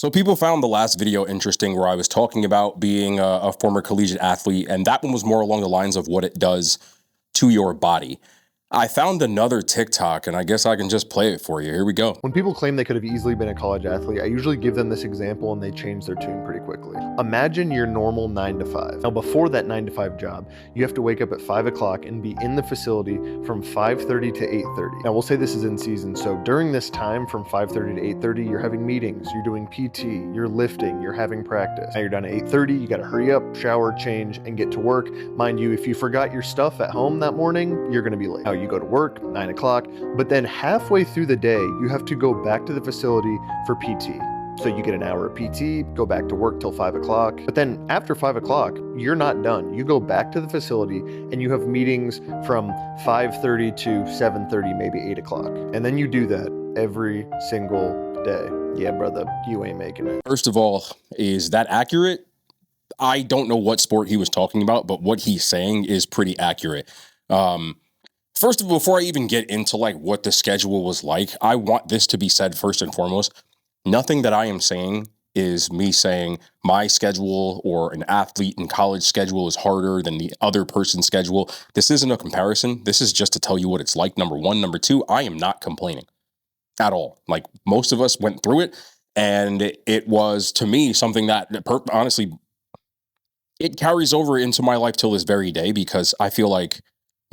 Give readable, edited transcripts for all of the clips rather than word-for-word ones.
So people found the last video interesting where I was talking about being a former collegiate athlete, and that one was more along the lines of what it does to your body. I found another TikTok, and I guess I can just play it for you. Here we go. When people claim they could have easily been a college athlete, I usually give them this example and they change their tune pretty quickly. Imagine your normal 9 to 5. Now before that 9 to 5 job, you have to wake up at 5 o'clock and be in the facility from 5:30 to 8:30. Now we'll say this is in season, so during this time from 5:30 to 8:30, you're having meetings, you're doing PT, you're lifting, you're having practice. Now you're done at 8:30, you gotta hurry up, shower, change, and get to work. Mind you, if you forgot your stuff at home that morning, you're gonna be late. Now you go to work, 9 o'clock, but then halfway through the day, you have to go back to the facility for PT. So you get an hour of PT, go back to work till 5 o'clock. But then after 5 o'clock, you're not done. You go back to the facility and you have meetings from 5:30 to 7:30, maybe 8 o'clock. And then you do that every single day. Yeah, brother, you ain't making it. First of all, is that accurate? I don't know what sport he was talking about, but what he's saying is pretty accurate. First of all, before I even get into like what the schedule was like, I want this to be said first and foremost. Nothing that I am saying is me saying my schedule or an athlete in college schedule is harder than the other person's schedule. This isn't a comparison. This is just to tell you what it's like, number one. Number two, I am not complaining at all. Like most of us went through it, and it was, to me, something that honestly, it carries over into my life till this very day, because I feel like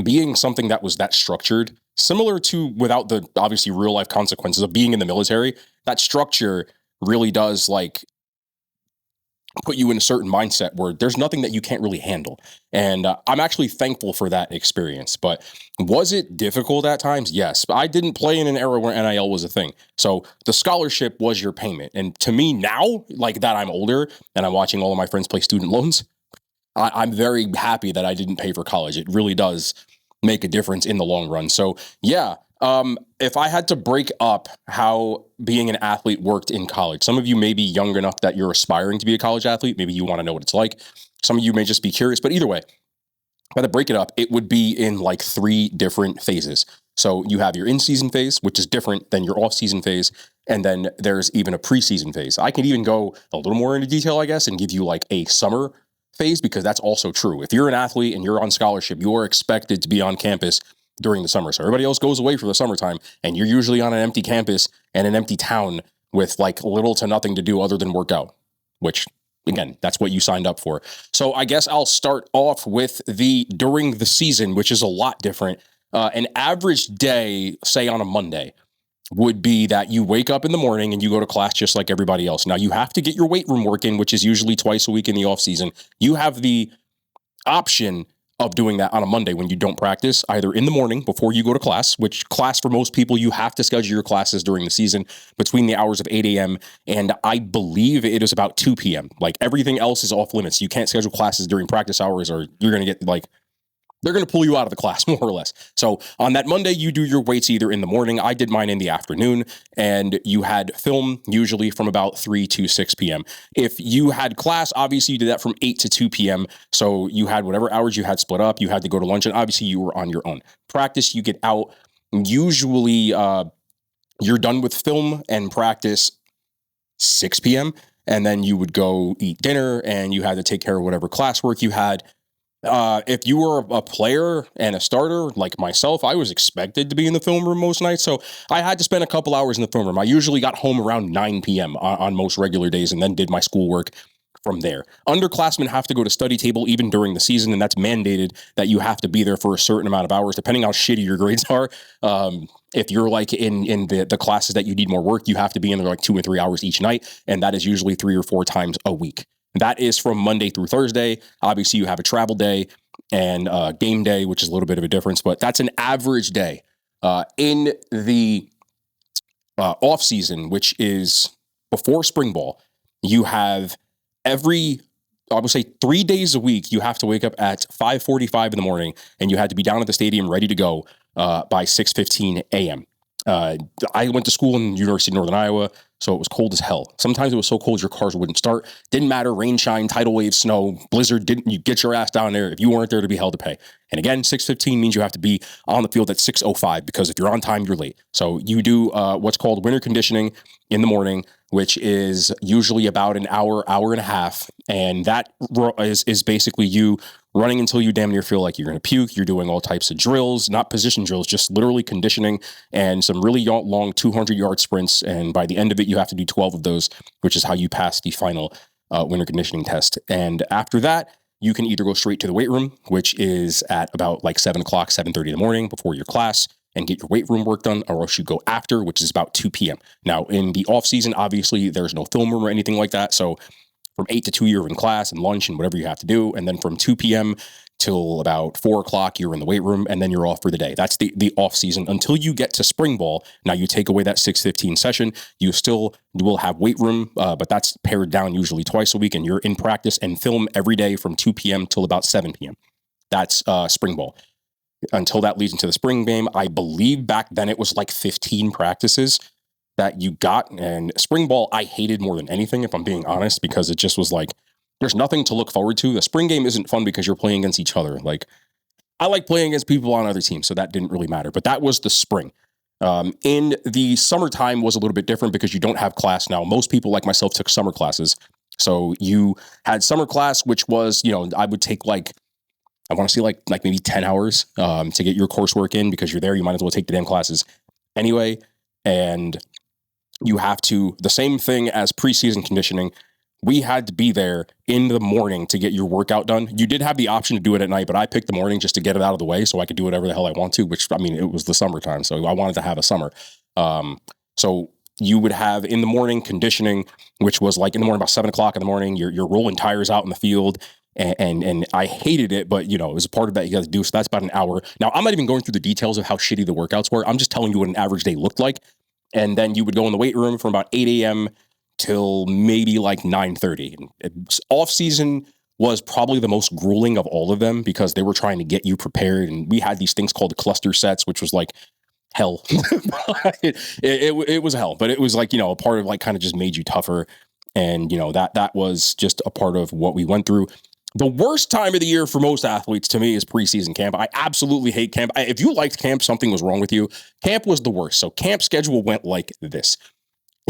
being something that was that structured, similar to without the obviously real life consequences of being in the military, that structure really does like put you in a certain mindset where there's nothing that you can't really handle. And I'm actually thankful for that experience. But was it difficult at times? Yes. But I didn't play in an era where NIL was a thing. So the scholarship was your payment. And to me now, like that I'm older and I'm watching all of my friends play student loans, I'm very happy that I didn't pay for college. It really does make a difference in the long run. So yeah, if I had to break up how being an athlete worked in college, some of you may be young enough that you're aspiring to be a college athlete. Maybe you want to know what it's like. Some of you may just be curious, but either way, if I had to break it up, it would be in like 3 different phases. So you have your in-season phase, which is different than your off-season phase. And then there's even a preseason phase. I can even go a little more into detail, I guess, and give you like a summer phase, because that's also true. If you're an athlete and you're on scholarship, you are expected to be on campus during the summer. So everybody else goes away for the summertime, and you're usually on an empty campus and an empty town with like little to nothing to do other than work out, which again, that's what you signed up for. So I guess I'll start off with the during the season, which is a lot different. An average day, say on a Monday, would be that you wake up in the morning and you go to class just like everybody else. Now you have to get your weight room work in, which is usually twice a week in the off season. You have the option of doing that on a Monday when you don't practice, either in the morning before you go to class, which class for most people, you have to schedule your classes during the season between the hours of 8 a.m. and I believe it is about 2 p.m. Like everything else is off limits. You can't schedule classes during practice hours or you're going to get like, they're going to pull you out of the class more or less. So on that Monday, you do your weights either in the morning. I did mine in the afternoon, and you had film usually from about 3 to 6 p.m. If you had class, obviously you did that from 8 to 2 p.m. So you had whatever hours you had split up. You had to go to lunch, and obviously you were on your own. Practice, you get out. Usually you're done with film and practice 6 p.m., and then you would go eat dinner, and you had to take care of whatever classwork you had. If you were a player and a starter like myself, I was expected to be in the film room most nights. So I had to spend a couple hours in the film room. I usually got home around 9 p.m. on most regular days and then did my schoolwork from there. Underclassmen have to go to study table even during the season, and that's mandated that you have to be there for a certain amount of hours, depending how shitty your grades are. If you're like in the classes that you need more work, you have to be in there like 2 or 3 hours each night, and that is usually 3 or 4 times a week. That is from Monday through Thursday. Obviously, you have a travel day and game day, which is a little bit of a difference, but that's an average day. In the off season, which is before spring ball, you have I would say 3 days a week, you have to wake up at 5:45 in the morning, and you had to be down at the stadium ready to go by 6:15 a.m. I went to school in the University of Northern Iowa. So it was cold as hell. Sometimes it was so cold your cars wouldn't start. Didn't matter, rain, shine, tidal wave, snow, blizzard, you get your ass down there. If you weren't there to be held to pay. And again, 6:15 means you have to be on the field at 6:05 because if you're on time, you're late. So you do what's called winter conditioning in the morning, which is usually about an hour and a half. And that is basically you running until you damn near feel like you're going to puke. You're doing all types of drills, not position drills, just literally conditioning and some really long 200-yard sprints. And by the end of it, you have to do 12 of those, which is how you pass the final winter conditioning test. And after that, you can either go straight to the weight room, which is at about like 7 o'clock, 7:30 in the morning before your class, and get your weight room work done, or else you go after, which is about 2 p.m. Now, in the off season, obviously, there's no film room or anything like that. So from 8 to 2, you're in class and lunch and whatever you have to do. And then from 2 p.m. till about 4 o'clock, you're in the weight room, and then you're off for the day. That's the off season until you get to spring ball. Now you take away that 6:15 session. You still will have weight room, but that's pared down usually twice a week, and you're in practice and film every day from 2 p.m. till about 7 p.m. That's spring ball. Until that leads into the spring game. I believe back then it was like 15 practices that you got. And spring ball, I hated more than anything, if I'm being honest, because it just was like, there's nothing to look forward to. The spring game isn't fun because you're playing against each other. Like, I like playing against people on other teams, so that didn't really matter. But that was the spring. In the summertime was a little bit different because you don't have class now. Most people like myself took summer classes. So you had summer class, which was, I would take I want to say like maybe 10 hours to get your coursework in because you're there. You might as well take the damn classes anyway. And you have to, the same thing as preseason conditioning, we had to be there in the morning to get your workout done. You did have the option to do it at night, but I picked the morning just to get it out of the way so I could do whatever the hell I want to, which, I mean, it was the summertime, so I wanted to have a summer. So you would have in the morning conditioning, which was like in the morning, about 7 o'clock in the morning, you're rolling tires out in the field. And I hated it, but it was a part of that you got to do. So that's about an hour. Now, I'm not even going through the details of how shitty the workouts were. I'm just telling you what an average day looked like. And then you would go in the weight room from about 8 a.m. till maybe like 9:30. Off season was probably the most grueling of all of them because they were trying to get you prepared. And we had these things called cluster sets, which was like hell. it was hell, but it was like, a part of like kind of just made you tougher. And, that was just a part of what we went through. The worst time of the year for most athletes to me is preseason camp. I absolutely hate camp. If you liked camp, something was wrong with you. Camp was the worst. So camp schedule went like this.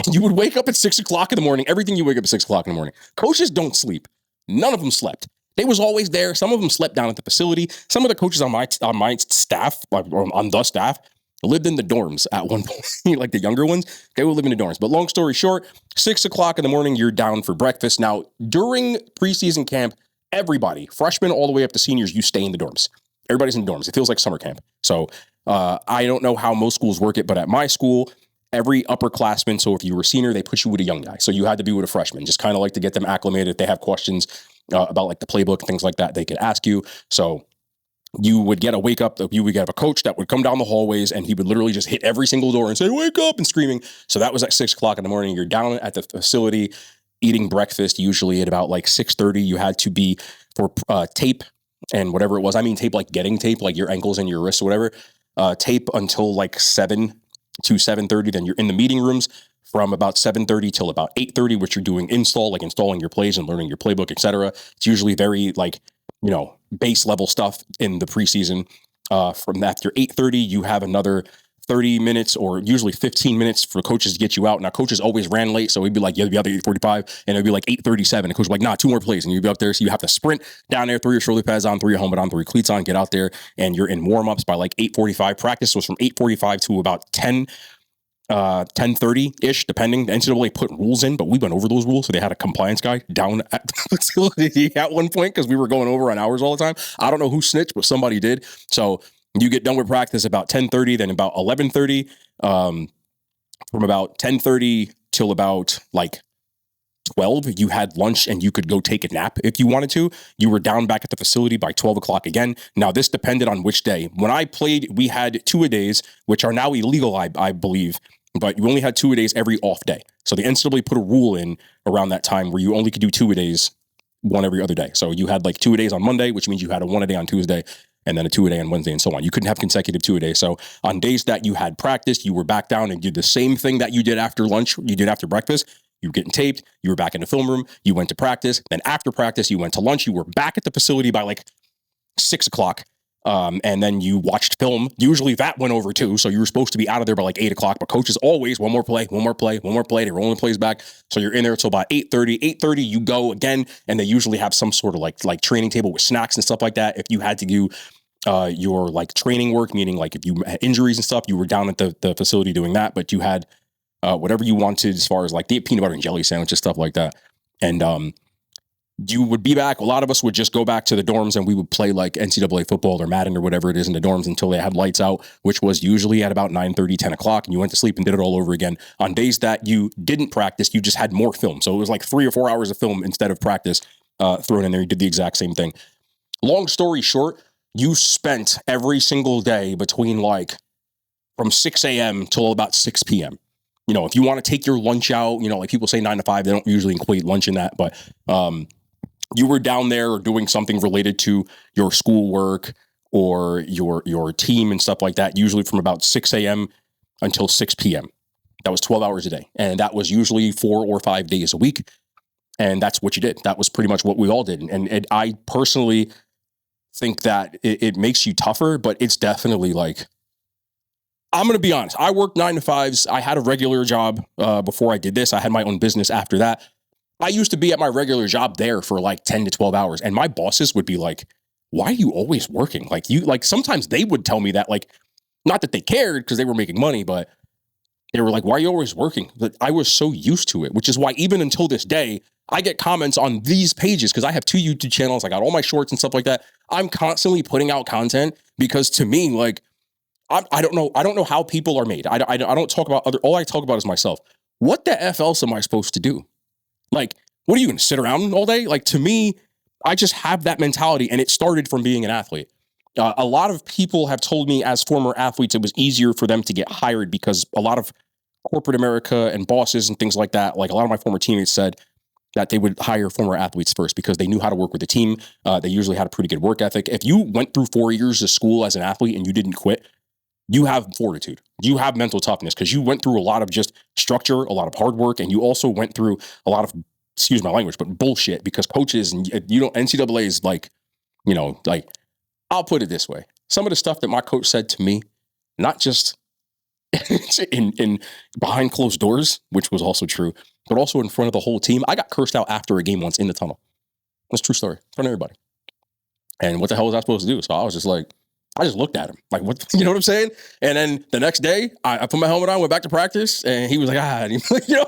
You would wake up at 6 o'clock in the morning. Everything you wake up at 6 o'clock in the morning. Coaches don't sleep. None of them slept. They was always there. Some of them slept down at the facility. Some of the coaches on my staff, or on the staff, lived in the dorms at one point. Like the younger ones, they would live in the dorms. But long story short, 6 o'clock in the morning, you're down for breakfast. Now, during preseason camp, everybody, freshmen all the way up to seniors, you stay in the dorms. Everybody's in dorms. It feels like summer camp. So I don't know how most schools work it, but at my school, every upperclassman, so if you were a senior, they put you with a young guy. So you had to be with a freshman, just kind of like to get them acclimated. If they have questions about like the playbook and things like that, they could ask you. So you would get you would get a coach that would come down the hallways and he would literally just hit every single door and say, wake up, and screaming. So that was at 6 o'clock in the morning. You're down at the facility eating breakfast, usually at about like 6:30. You had to be for tape and whatever it was. I mean, tape, like getting tape, like your ankles and your wrists or whatever, tape until like 7 to 7:30. Then you're in the meeting rooms from about 7:30 till about 8:30, which you're doing installing your plays and learning your playbook, etc. It's usually very like, base level stuff in the preseason. From after 8:30, you have another 30 minutes or usually 15 minutes for coaches to get you out. Now, coaches always ran late, so he'd be like, you'll be out there at 8:45, and it'd be like 8:37. And coach would be like, nah, 2 more plays, and you'd be up there. So you have to sprint down there, throw your shoulder pads on, throw your helmet on, throw your cleats on, get out there, and you're in warm-ups by like 8:45. Practice was from 8:45 to about 10:30-ish, depending. The NCAA put rules in, but we went over those rules, so they had a compliance guy down at the facility at one point because we were going over on hours all the time. I don't know who snitched, but somebody did. So you get done with practice about 10:30, then about 11:30, from about 10:30 till about like 12, you had lunch and you could go take a nap if you wanted to. You were down back at the facility by 12 o'clock again. Now, this depended on which day. When I played, we had 2-a-days, which are now illegal, I believe, but you only had 2-a-days every off day. So the NCAA put a rule in around that time where you only could do 2-a-days, one every other day. So you had like 2-a-days on Monday, which means you had a 1-a-day on Tuesday, and then a 2-a-day on Wednesday and so on. You couldn't have consecutive 2-a-days. So on days that you had practice, you were back down and did the same thing that you did after lunch, you did after breakfast. You were getting taped. You were back in the film room. You went to practice. Then after practice, you went to lunch. You were back at the facility by like 6 o'clock. And then you watched film. Usually that went over too. So you were supposed to be out of there by like 8 o'clock. But coaches always, one more play. They're rolling plays back. So you're in there until about 8:30. 8:30, you go again. And they usually have some sort of like training table with snacks and stuff like that. If you had to do your like training work, meaning like if you had injuries and stuff, you were down at the facility doing that. But you had whatever you wanted as far as like the peanut butter and jelly sandwiches, stuff like that. And you would be back. A lot of us would just go back to the dorms and we would play like NCAA football or Madden or whatever it is in the dorms until they had lights out, which was usually at about 9:30, 10 o'clock. And you went to sleep and did it all over again. On days that you didn't practice, you just had more film. So it was like 3 or 4 hours of film instead of practice thrown in there. You did the exact same thing. Long story short, you spent every single day between like from 6 a.m. till about 6 p.m. You know, if you want to take your lunch out, you know, like people say 9 to 5, they don't usually equate lunch in that, but you were down there doing something related to your schoolwork or your team and stuff like that, usually from about 6 a.m. until 6 p.m. That was 12 hours a day. And that was usually 4 or 5 days a week. And that's what you did. That was pretty much what we all did. And I personally think that it makes you tougher, but it's definitely like, I'm going to be honest. I worked 9 to 5s. I had a regular job before I did this. I had my own business after that. I used to be at my regular job there for like 10 to 12 hours. And my bosses would be like, why are you always working? Like sometimes they would tell me that, like, not that they cared because they were making money, but they were like, why are you always working? But I was so used to it, which is why even until this day, I get comments on these pages because I have 2 YouTube channels. I got all my shorts and stuff like that. I'm constantly putting out content because to me, like, I don't know. I don't know how people are made. I don't talk about all I talk about is myself. What the F else am I supposed to do? Like, what are you going to sit around all day? Like, to me, I just have that mentality, and it started from being an athlete. A lot of people have told me as former athletes, it was easier for them to get hired because a lot of corporate America and bosses and things like that, like a lot of my former teammates said that they would hire former athletes first because they knew how to work with the team. They usually had a pretty good work ethic. If you went through 4 years of school as an athlete and you didn't quit, you have fortitude. You have mental toughness because you went through a lot of just structure, a lot of hard work, and you also went through a lot of, excuse my language, but bullshit because coaches and NCAA is like, like, I'll put it this way. Some of the stuff that my coach said to me, not just in behind closed doors, which was also true, but also in front of the whole team. I got cursed out after a game once in the tunnel. That's a true story in front of everybody. And what the hell was I supposed to do? So I was just like, I just looked at him like, what, you know what I'm saying? And then the next day I put my helmet on, went back to practice and he was like,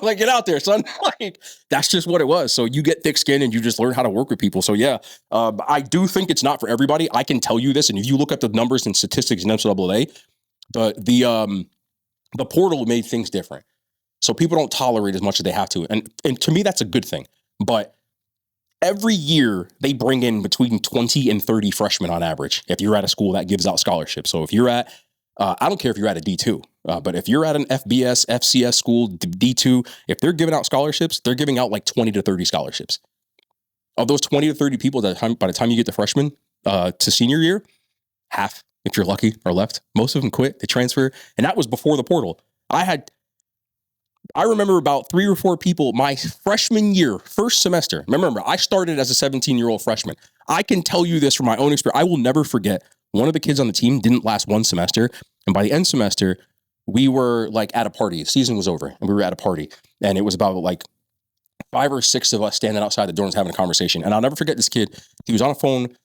like, get out there, son. Like, that's just what it was. So you get thick skin and you just learn how to work with people. So yeah, I do think it's not for everybody. I can tell you this. And if you look up the numbers and statistics in NCAA, the portal made things different. So people don't tolerate as much as they have to. And to me, that's a good thing. But every year, they bring in between 20 and 30 freshmen on average if you're at a school that gives out scholarships. So if you're at, I don't care if you're at a D2, but if you're at an FBS, FCS school, D2, if they're giving out scholarships, they're giving out like 20 to 30 scholarships. Of those 20 to 30 people, by the time you get to freshman to senior year, half, if you're lucky, are left. Most of them quit, they transfer. And that was before the portal. I remember about 3 or 4 people my freshman year, first semester. Remember, I started as a 17-year-old freshman. I can tell you this from my own experience. I will never forget one of the kids on the team didn't last one semester. And by the end semester, we were like at a party. The season was over and we were at a party. And it was about like 5 or 6 of us standing outside the dorms having a conversation. And I'll never forget this kid. He was on a phone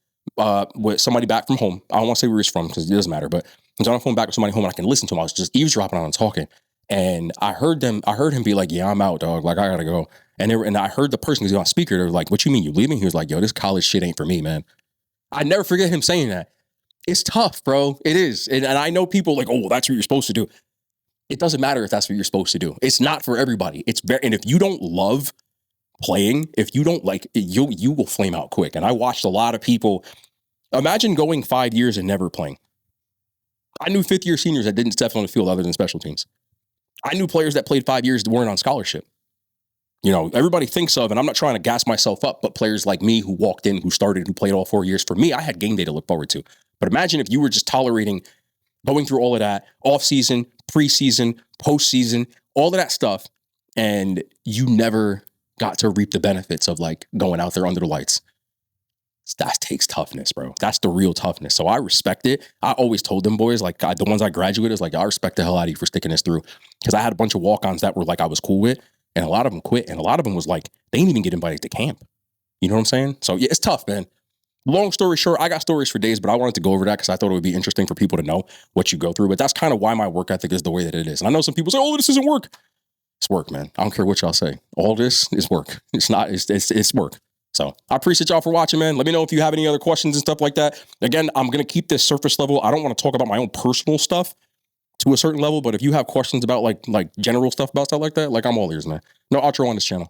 with somebody back from home. I don't want to say where he's from because it doesn't matter, but he was on a phone back with somebody home and I can listen to him. I was just eavesdropping on him talking. And I heard him be like, yeah, I'm out, dog. Like, I gotta go. And I heard the person who's on speaker. They were like, what you mean you leaving? He was like, yo, this college shit ain't for me, man. I never forget him saying that. It's tough, bro. It is. And I know people like, oh, that's what you're supposed to do. It doesn't matter if that's what you're supposed to do. It's not for everybody. And if you don't love playing, if you don't like, you will flame out quick. And I watched a lot of people. Imagine going 5 years and never playing. I knew 5th-year seniors that didn't step on the field other than special teams. I knew players that played 5 years that weren't on scholarship. Everybody thinks of, and I'm not trying to gas myself up, but players like me who walked in, who started, who played all 4 years. For me, I had game day to look forward to. But imagine if you were just tolerating going through all of that off-season, preseason, postseason, all of that stuff, and you never got to reap the benefits of like going out there under the lights. That takes toughness, bro. That's the real toughness. So I respect it. I always told them boys, like the ones I graduated, is like, I respect the hell out of you for sticking this through. Because I had a bunch of walk-ons that were like I was cool with, and a lot of them quit, and a lot of them was like, they didn't even get invited to camp. You know what I'm saying? So yeah, it's tough, man. Long story short, I got stories for days, but I wanted to go over that because I thought it would be interesting for people to know what you go through. But that's kind of why my work ethic is the way that it is. And I know some people say, oh, this isn't work. It's work, man. I don't care what y'all say. All this is work. It's not, it's work. So I appreciate y'all for watching, man. Let me know if you have any other questions and stuff like that. Again, I'm going to keep this surface level. I don't want to talk about my own personal stuff to a certain level, but if you have questions about like general stuff about stuff like that, like I'm all ears, man. No outro on this channel.